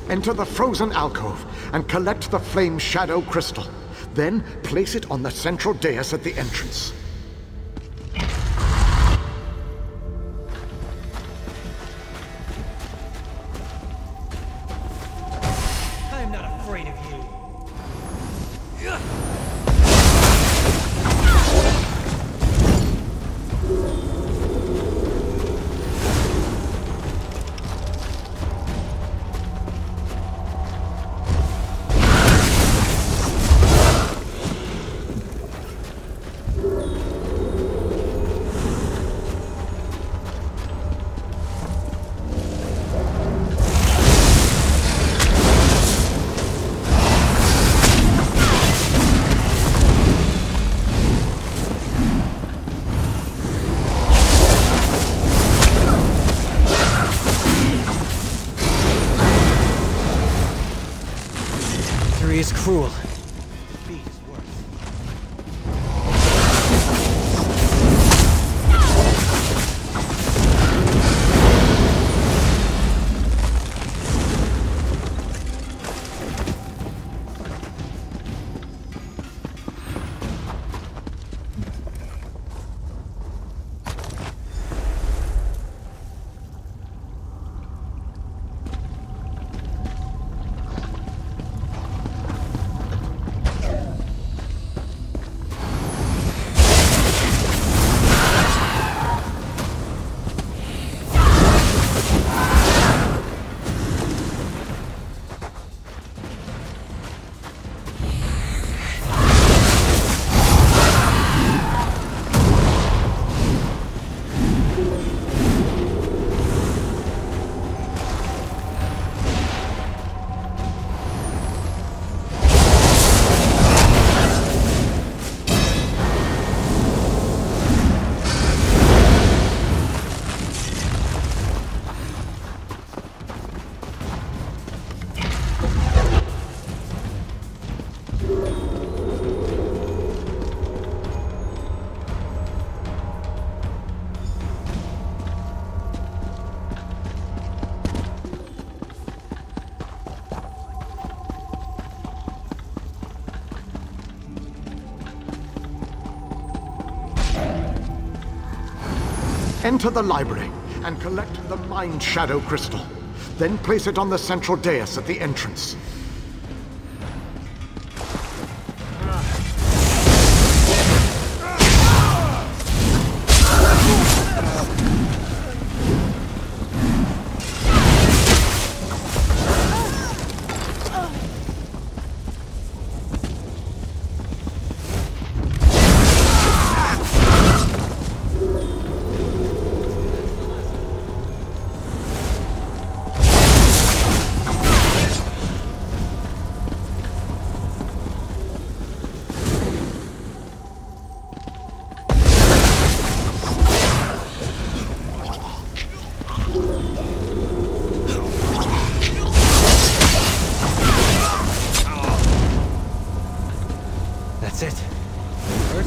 Enter the frozen alcove and collect the flame shadow crystal. Then place it on the central dais at the entrance. I am not afraid of you. Is cruel. Beat is worse. Enter the library and collect the Mind Shadow Crystal. Then place it on the central dais at the entrance. That's it. Hurt?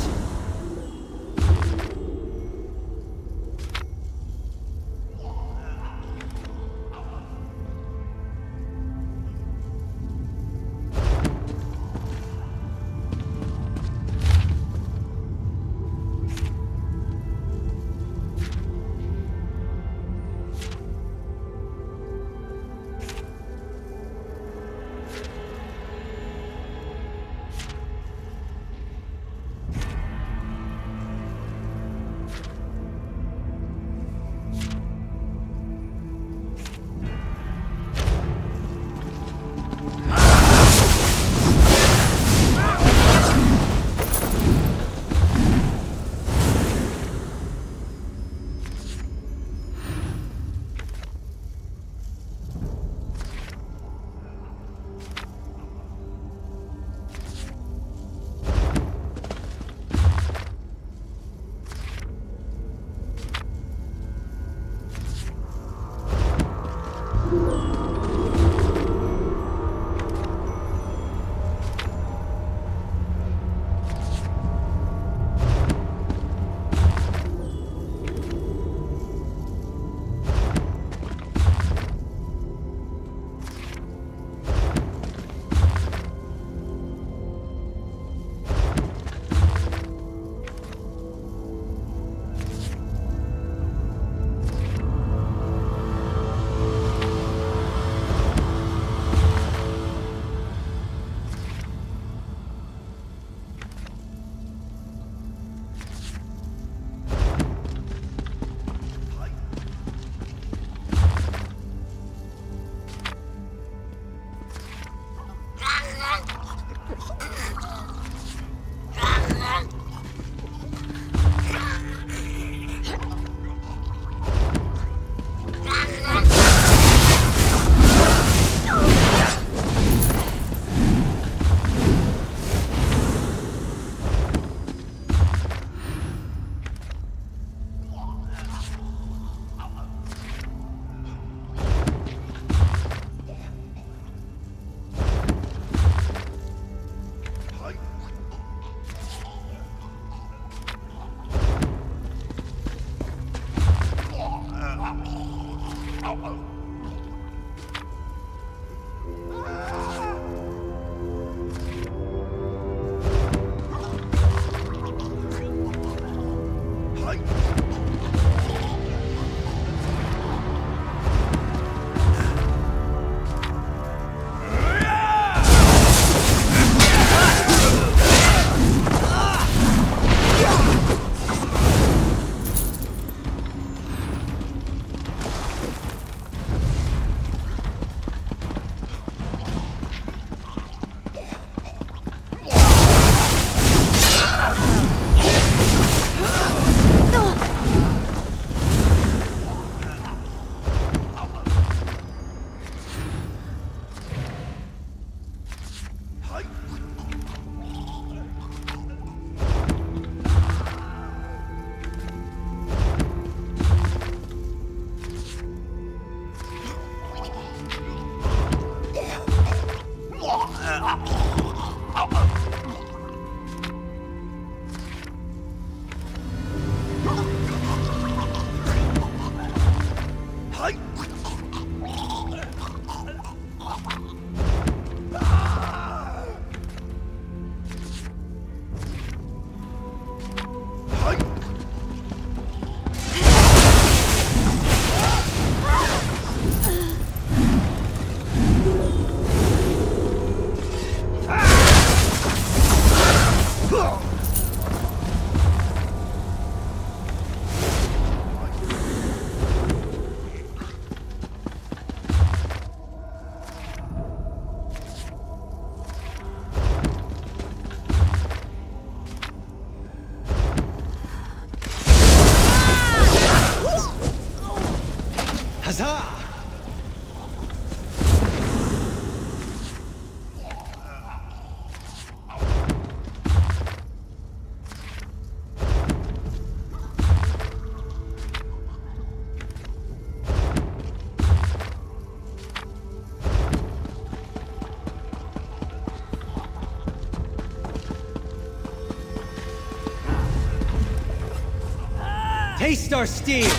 Taste our steel!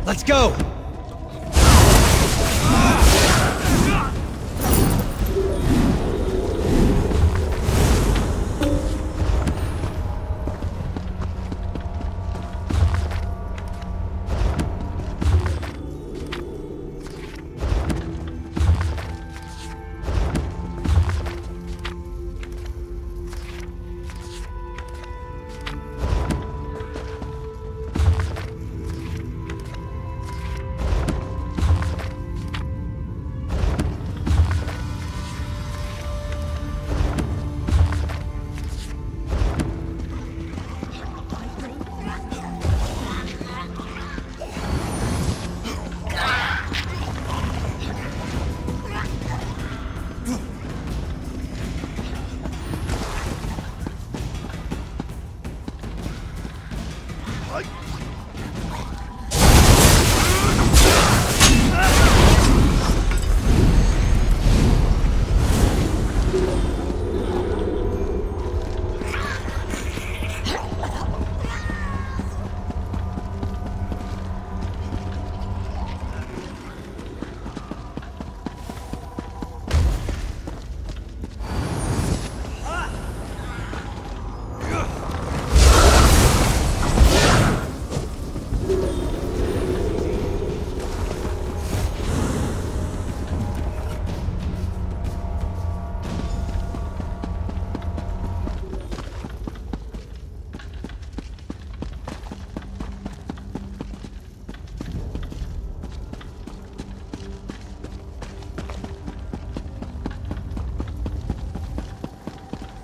Let's go!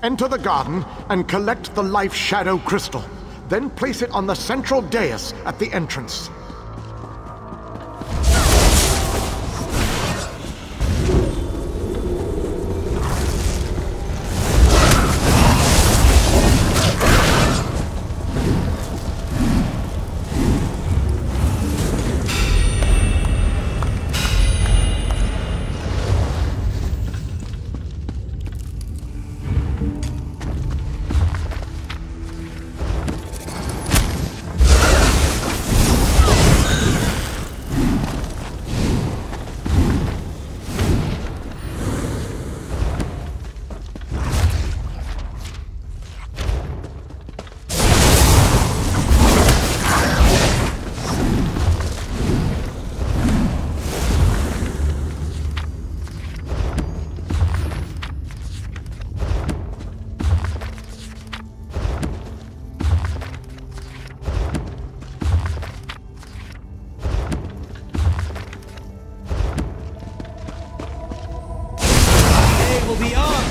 Enter the garden and collect the life shadow crystal. Then place it on the central dais at the entrance. Will be ours!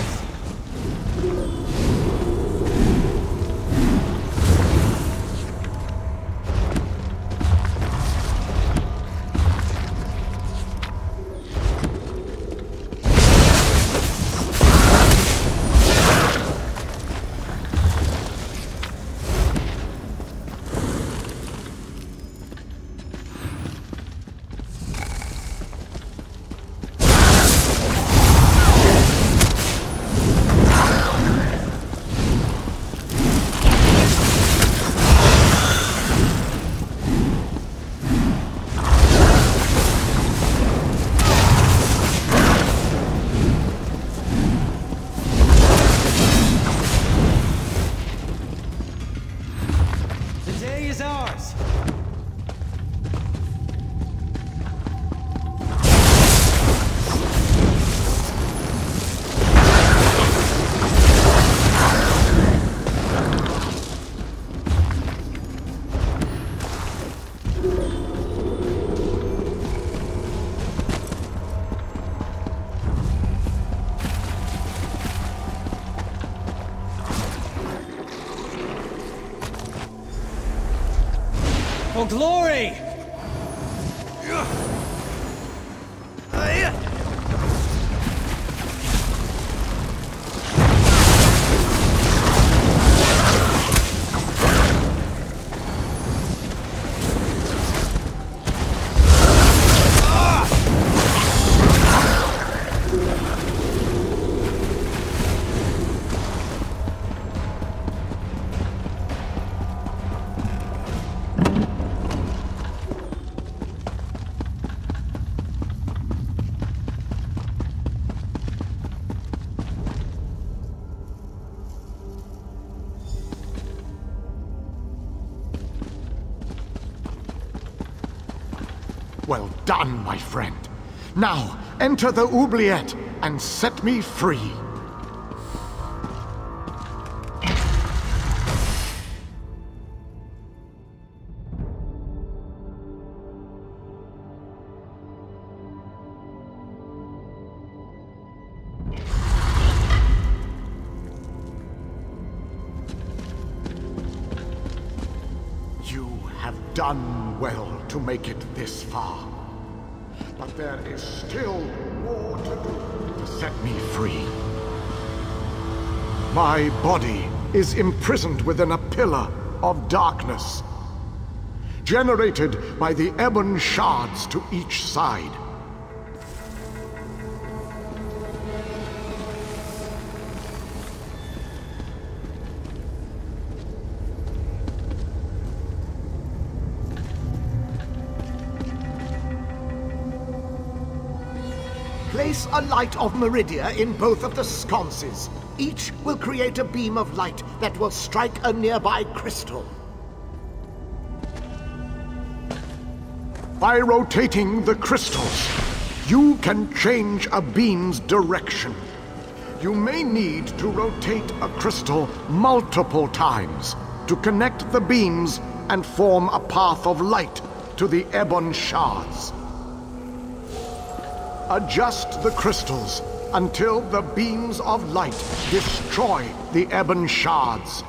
For glory! Well done, my friend. Now, enter the oubliette and set me free. You have done well to make it this far. But there is still more to do to set me free. My body is imprisoned within a pillar of darkness, generated by the ebon shards to each side. Place a light of Meridia in both of the sconces. Each will create a beam of light that will strike a nearby crystal. By rotating the crystals, you can change a beam's direction. You may need to rotate a crystal multiple times to connect the beams and form a path of light to the ebon shards. Adjust the crystals until the beams of light destroy the ebon shards.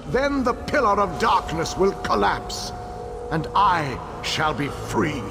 Then the pillar of darkness will collapse, and I shall be free.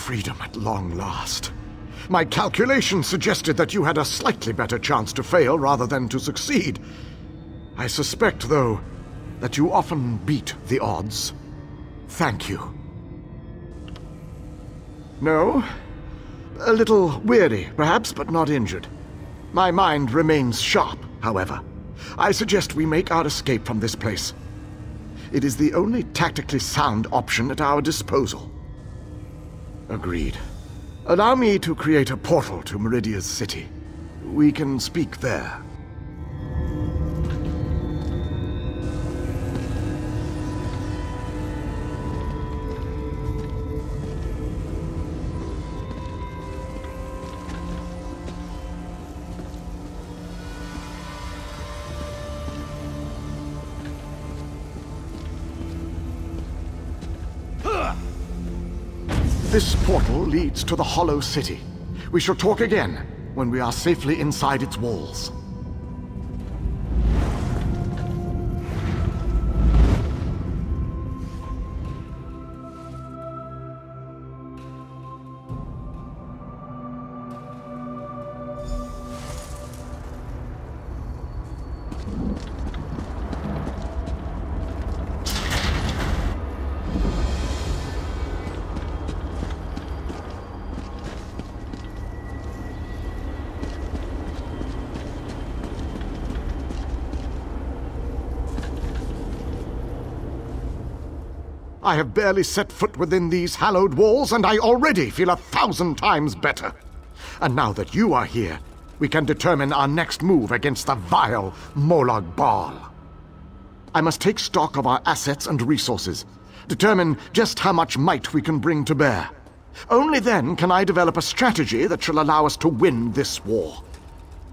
Freedom at long last. My calculations suggested that you had a slightly better chance to fail rather than to succeed. I suspect, though, that you often beat the odds. Thank you. No? A little weary, perhaps, but not injured. My mind remains sharp, however. I suggest we make our escape from this place. It is the only tactically sound option at our disposal. Agreed. Allow me to create a portal to Meridia's city. We can speak there. Huh! This portal leads to the Hollow City. We shall talk again when we are safely inside its walls. I have barely set foot within these hallowed walls, and I already feel 1,000 times better. And now that you are here, we can determine our next move against the vile Molag Bal. I must take stock of our assets and resources, determine just how much might we can bring to bear. Only then can I develop a strategy that shall allow us to win this war.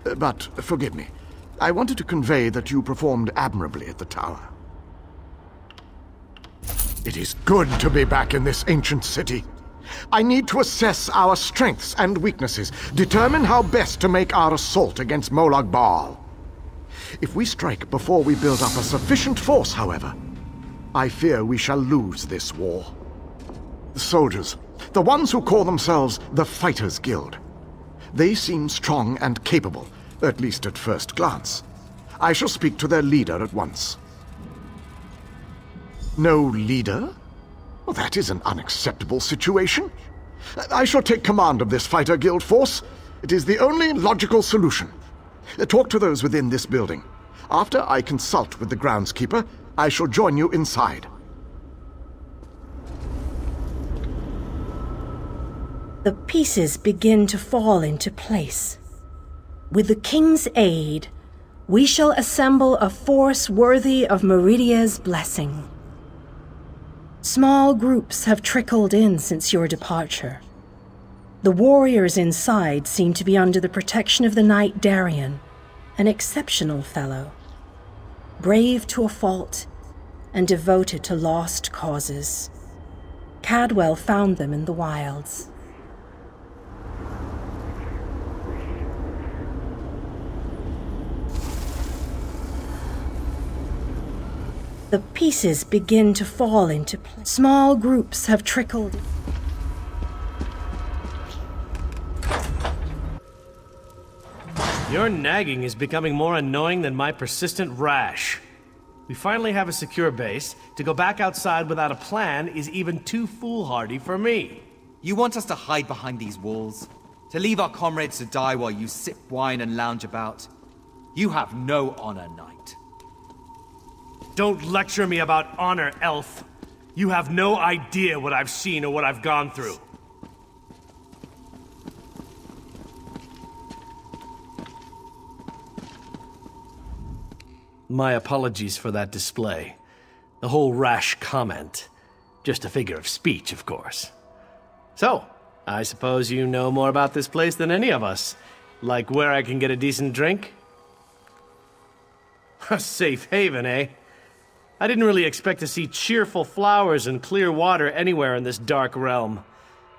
But forgive me, I wanted to convey that you performed admirably at the tower. It is good to be back in this ancient city. I need to assess our strengths and weaknesses, determine how best to make our assault against Molag Bal. If we strike before we build up a sufficient force, however, I fear we shall lose this war. The soldiers, the ones who call themselves the Fighters Guild, they seem strong and capable, at least at first glance. I shall speak to their leader at once. No leader? Well, that is an unacceptable situation. I shall take command of this Fighter Guild force. It is the only logical solution. Talk to those within this building. After I consult with the groundskeeper, I shall join you inside. The pieces begin to fall into place. With the King's aid, we shall assemble a force worthy of Meridia's blessing. Small groups have trickled in since your departure. The warriors inside seem to be under the protection of the Knight Darien, an exceptional fellow, brave to a fault and devoted to lost causes. Cadwell found them in the wilds. The pieces begin to fall into place. Small groups have trickled. Your nagging is becoming more annoying than my persistent rash. We finally have a secure base. To go back outside without a plan is even too foolhardy for me. You want us to hide behind these walls? To leave our comrades to die while you sip wine and lounge about? You have no honor, Knight. Don't lecture me about honor, elf. You have no idea what I've seen or what I've gone through. My apologies for that display. The whole rash comment. Just a figure of speech, of course. So, I suppose you know more about this place than any of us. Like where I can get a decent drink? A safe haven, eh? I didn't really expect to see cheerful flowers and clear water anywhere in this dark realm.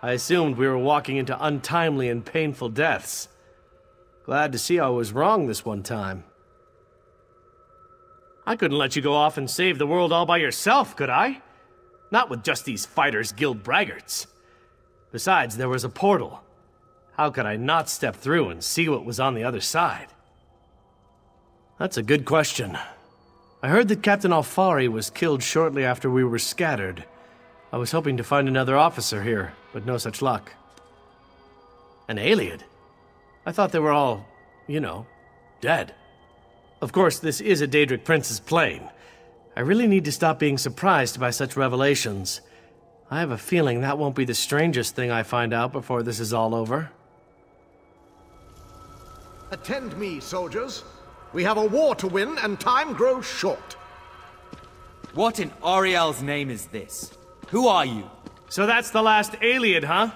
I assumed we were walking into untimely and painful deaths. Glad to see I was wrong this one time. I couldn't let you go off and save the world all by yourself, could I? Not with just these Fighters Guild braggarts. Besides, there was a portal. How could I not step through and see what was on the other side? That's a good question. I heard that Captain Alfari was killed shortly after we were scattered. I was hoping to find another officer here, but no such luck. An Iliad? I thought they were all, you know, dead. Of course, this is a Daedric Prince's plane. I really need to stop being surprised by such revelations. I have a feeling that won't be the strangest thing I find out before this is all over. Attend me, soldiers. We have a war to win, and time grows short. What in Ariel's name is this? Who are you? So that's the last Iliad, huh?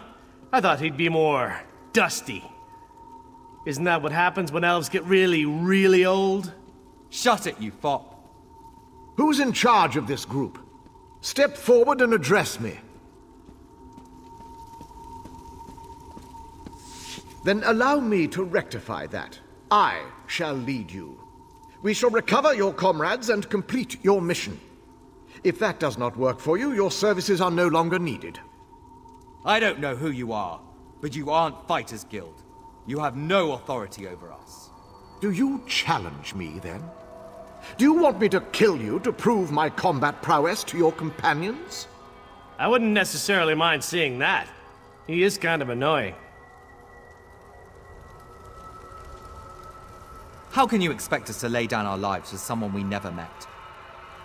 I thought he'd be more dusty. Isn't that what happens when elves get really, really old? Shut it, you fop. Who's in charge of this group? Step forward and address me. Then allow me to rectify that. I shall lead you. We shall recover your comrades and complete your mission. If that does not work for you, your services are no longer needed. I don't know who you are, but you aren't Fighters Guild. You have no authority over us. Do you challenge me, then? Do you want me to kill you to prove my combat prowess to your companions? I wouldn't necessarily mind seeing that. He is kind of annoying. How can you expect us to lay down our lives for someone we never met?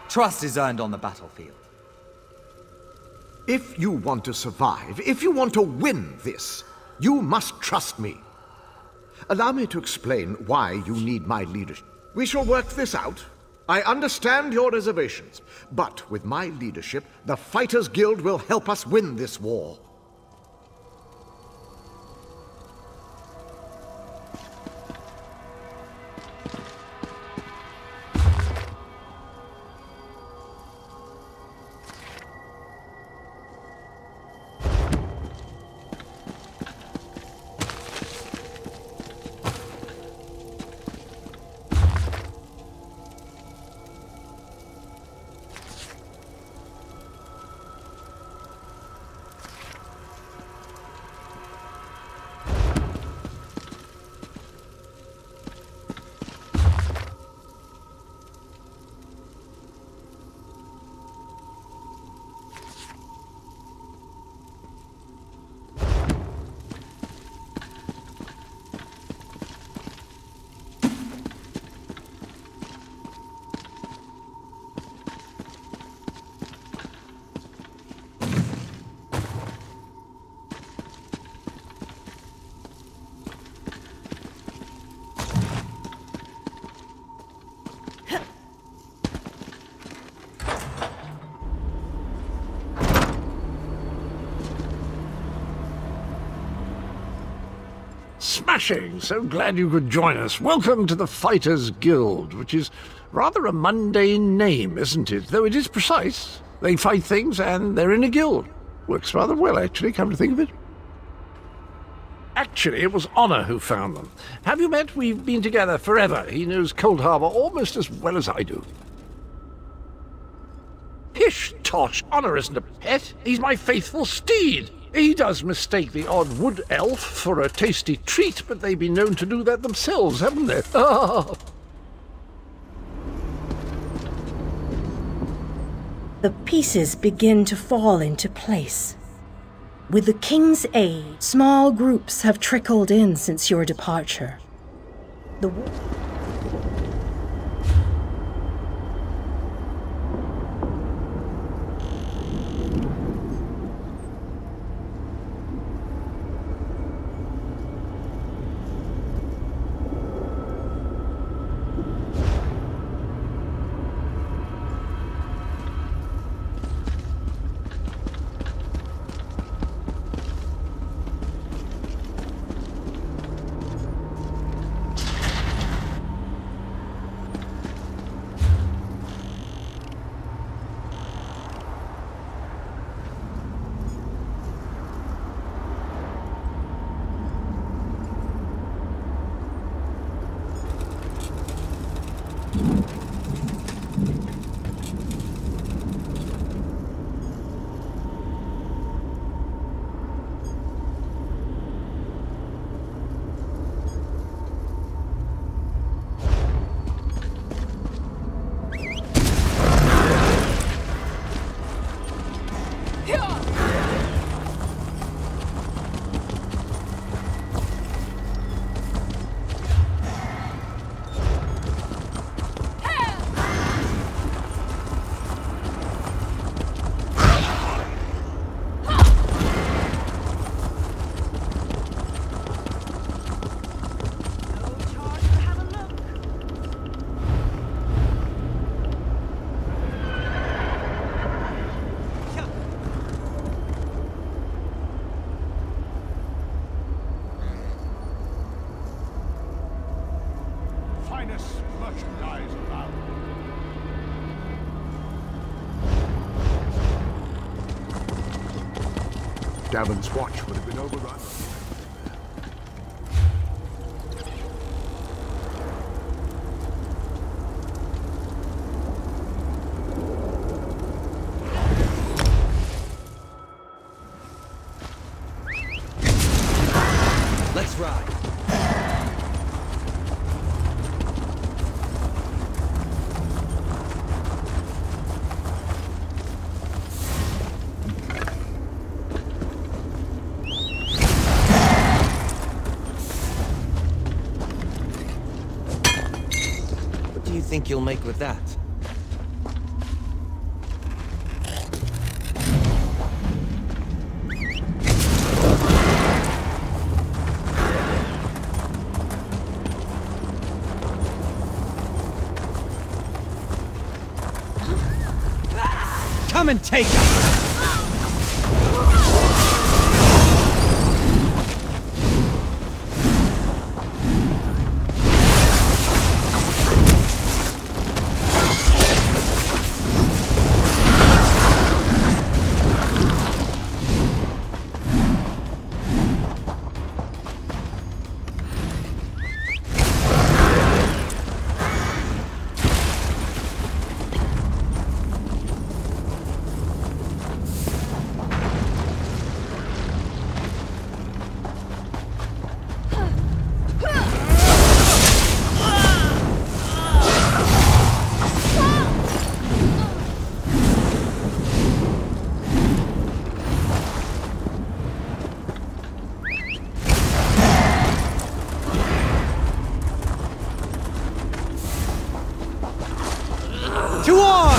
Trust is earned on the battlefield. If you want to survive, if you want to win this, you must trust me. Allow me to explain why you need my leadership. We shall work this out. I understand your reservations, but with my leadership, the Fighters Guild will help us win this war. Smashing! So glad you could join us. Welcome to the Fighters Guild, which is rather a mundane name, isn't it? Though it is precise. They fight things and they're in a guild. Works rather well, actually, come to think of it. Actually, it was Honor who found them. Have you met? We've been together forever. He knows Cold Harbor almost as well as I do. Pish tosh! Honor isn't a pet. He's my faithful steed. He does mistake the odd wood elf for a tasty treat, but they've been known to do that themselves, haven't they? The pieces begin to fall into place. With the king's aid, small groups have trickled in since your departure. Davon's watch would have been overrun. do you think you'll make with that? Come and take us! To arms!